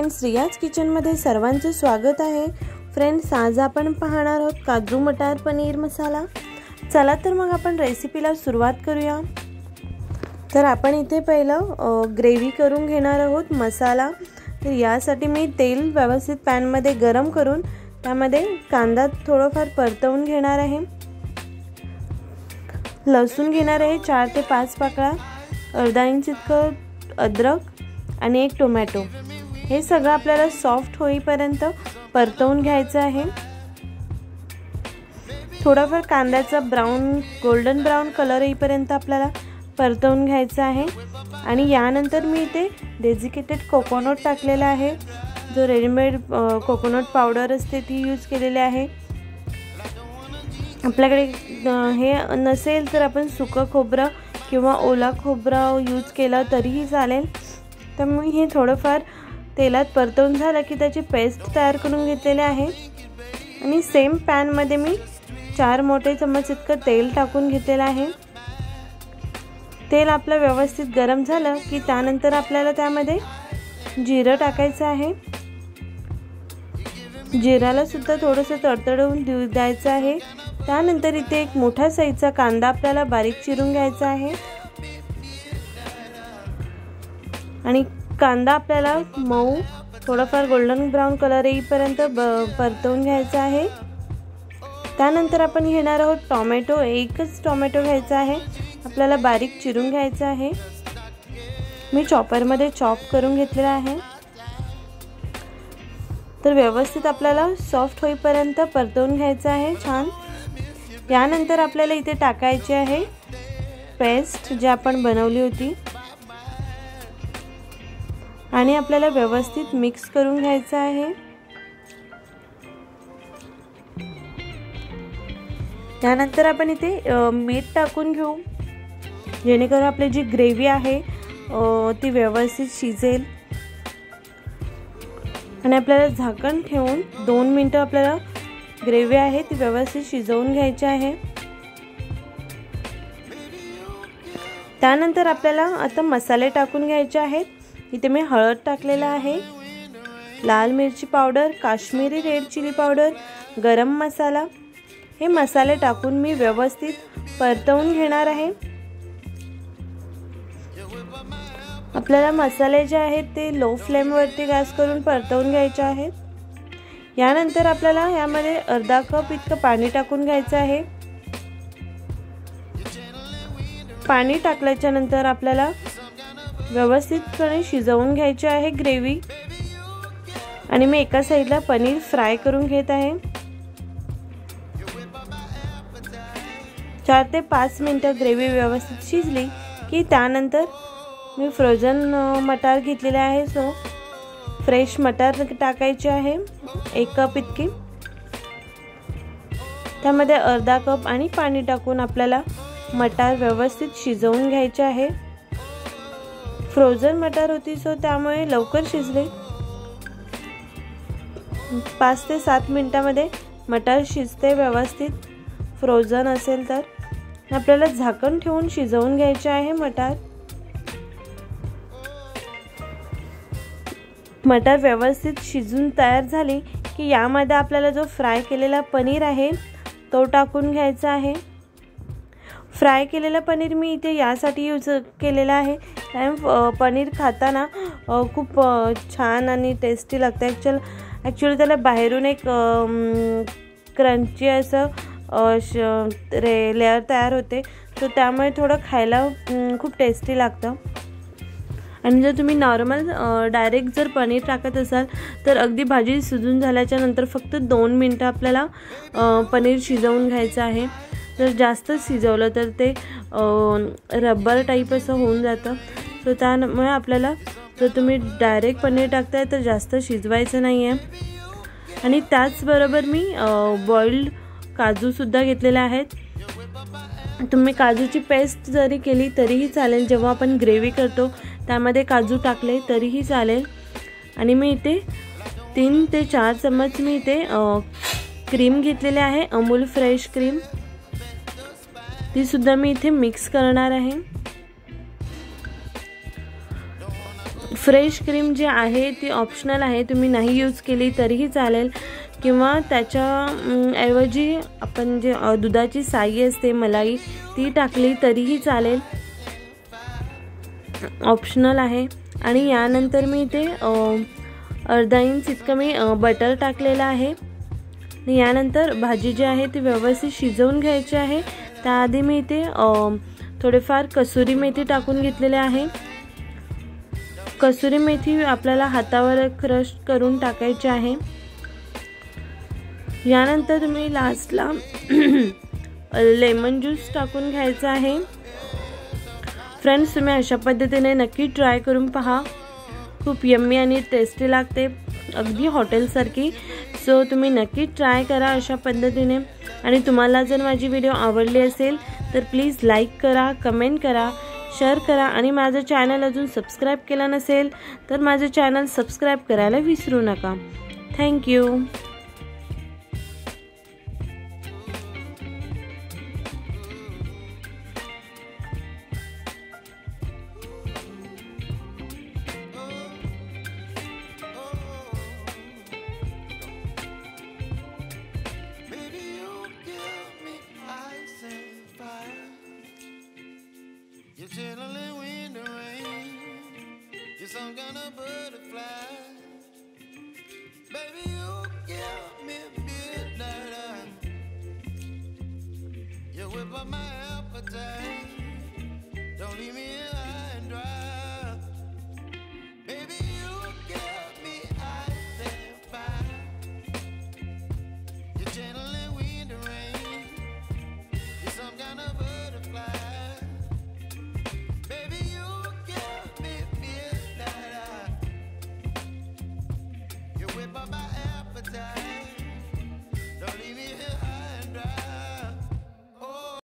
Friends, रियाज किचनमध्ये सर्वांचे स्वागत आहे। फ्रेंड्स, आज आपण पाहणार आहोत काजू मटार पनीर मसाला। चला तर मग आपण रेसिपीला सुरुवात करूया। तर आपण इथे पहिलं ग्रेव्ही करून घेणार आहोत मसाला। तर यासाठी मी तेल व्यवस्थित पॅन मध्ये गरम करून त्यामध्ये कांदा थोडाफार परतवून घेणार आहे। लसूण घेणार आहे 4 ते 5 पाकळ्या, अर्धा इंच इतकं अद्रक आणि एक टोमॅटो। हे सगळं आपल्याला सॉफ्ट होईपर्यंत परतवून घ्यायचं आहे। थोडाफार कांद्याचा गोल्डन ब्राउन कलर येईपर्यंत आपल्याला परतवून घ्यायचं आहे। आणि यानंतर मी इथे डेसिकेटेड कोकोनट टाकलेला आहे, जो रेडीमेड कोकोनट पावडर असते ती यूज केलेली आहे। आपल्याकडे हे नसेल तर आपण सुकं खोबरं किंवा ओला खोबरं यूज केला तरीही चालेल। तर मी हे थोडंफार तेलात परतवून झालं की त्याची पेस्ट तयार करून घेतलेली आहे। आणि सेम पॅन मध्ये मी 4 मोठे चम्मच इतकं तेल टाकून घेतलेलं आहे। तेल आपलं व्यवस्थित गरम झालं की त्यानंतर आपल्याला त्यामध्ये जिरं टाकायचं आहे। जिराला सुद्धा थोडंसं तडतडवून द्यायचं आहे। त्यानंतर इथे एक मोठा साईजचा कांदा आपल्याला बारीक चिरून घ्यायचा आहे। आणि कांदा आपल्याला मऊ थोडाफार गोल्डन ब्राउन कलर येईपर्यंत परतवून घ्यायचा आहे। त्यानंतर आपण घेणार आहोत टोमॅटो। एकच टोमॅटो घ्यायचा आहे, आपल्याला बारीक चिरून घ्यायचा आहे। मी चॉपर मध्ये चॉप करून घेतलेला आहे। तर व्यवस्थित आपल्याला सॉफ्ट होईपर्यंत परतवून घ्यायचं आहे छान। यानंतर आपल्याला इथे टाकायची आहे पेस्ट जी आपण बनवली होती, आणि आपल्याला व्यवस्थित मिक्स करून घ्यायचं आहे। त्यानंतर आपण इथे मीठ टाकून घेऊ, जेणेकरून आपली जी ग्रेव्ही आहे ती व्यवस्थित शिजेल। आणि आपल्याला झाकण ठेवून 2 मिनिटं आपल्याला ग्रेव्ही आहे ती व्यवस्थित शिजवून घ्यायची आहे। त्यानंतर आपल्याला आता मसाले टाकून घ्यायचे आहेत। इथे मी हळद टाकलेला आहे, लाल मिरची powder, Kashmiri red chilli powder, गरम मसाला। हे मसाले टाकून मी व्यवस्थित परतवून घेणार आहे। आपल्याला मसाले जे आहेत ते लो फ्लेम वरती गॅस करून परतवून घ्यायचे आहेत। यानंतर आपल्याला यामध्ये अर्धा कप इतकं पाणी टाकून घ्यायचं आहे। पाणी टाकल्याच्या नंतर आपल्याला व्यवस्थितपणे शिजवून घ्यायची आहे ग्रेव्ही। आणि मी एका साइडला पनीर फ्राय करून घेत आहे। 4 ते 5 मिनिटं ग्रेव्ही व्यवस्थित शिजली की त्यानंतर मी फ्रोझन मटार घेतलेले आहे, सो फ्रेश मटार टाकायचे आहे 1 कप इतकी। त्यामध्ये अर्धा कप आणि पाणी टाकून आपल्याला मटार व्यवस्थित शिजवून घ्यायचे आहे। फ्रोझन मटार होती सो त्यामुळे लवकर शिजले। 5 ते 7 मिनिटांमध्ये मटार शिजते व्यवस्थित, फ्रोझन असेल तर। आपल्याला झाकण ठेवून शिजवून घ्यायचे आहे मटार। मटार व्यवस्थित शिजून तयार झाली की यामध्ये आपल्याला जो फ्राय केलेला पनीर आहे तो टाकून घ्यायचा आहे। फ्राय केलेला पनीर मी इथे यासाठी यूज केलेला आहे कारण पनीर खाताना खूप छान आणि टेस्टी लागते। ॲक्च्युअली त्याला बाहेरून एक क्रंची असं लेअर तयार होते, तो त्यामुळे थोडं खायला खूप टेस्टी लागतं। आणि जर तुम्ही नॉर्मल डायरेक्ट जर पनीर टाकत असाल तर अगदी भाजी शिजून झाल्याच्या नंतर फक्त 2 मिनिटं आपल्याला पनीर शिजवून घ्यायचं आहे। जर जास्त शिजवलं तर ते रबर टाईप असं होऊन जातं। सो त्यामुळे आपल्याला जर तुम्ही डायरेक्ट पनीर टाकताय तर जास्त शिजवायचं नाही आहे। आणि त्याचबरोबर मी बॉइल्ड काजूसुद्धा घेतलेले आहेत। तुम्ही काजूची पेस्ट जरी केली तरीही चालेल, जेव्हा आपण ग्रेव्ही करतो त्यामध्ये काजू टाकले तरीही चालेल। आणि मी इथे 3 ते 4 चम्मच मी इथे क्रीम घेतलेली आहे, अमूल फ्रेश क्रीम। ती सुद्धा मी इथे मिक्स करणार आहे। फ्रेश क्रीम जी आहे ती ऑप्शनल आहे, तुम्ही नाही यूज केली तरीही चालेल, किंवा त्याच्या ऐवजी आपण जे दुधाची साई असते मलाई ती टाकली तरीही चालेल, ऑप्शनल आहे। आणि यानंतर मी इथे अर्धा इंच इतकं मी बटर टाकलेलं आहे। आणि यानंतर भाजी जी आहे ती व्यवस्थित शिजवून घ्यायची आहे। त्याआधी मी इथे थोडेफार कसुरी मेथी टाकून घेतलेले आहे। कसुरी मेथी आपल्याला हातावर क्रश करून टाकायची आहे। यानंतर तुम्ही लास्टला लेमन ज्यूस टाकून घ्यायचा आहे। फ्रेंड्स, तुम्ही अशा पद्धतीने नक्की ट्राय करून पहा, खूप यम्मी आणि टेस्टी लागते, अगदी हॉटेलसारखी। सो तुम्ही नक्की ट्राय करा अशा पद्धतीने। आणि तुम्हाला जर माझी व्हिडिओ आवडली असेल तर प्लीज लाईक करा, कमेंट करा, शेअर करा, आणि माझं चॅनल अजून सबस्क्राईब केलं नसेल तर माझं चॅनल सबस्क्राईब करायला विसरू नका। Thank you. You're chilling in the rain. You're some kind of butterfly. Baby, you give me midnight. You whip up my appetite. Don't leave me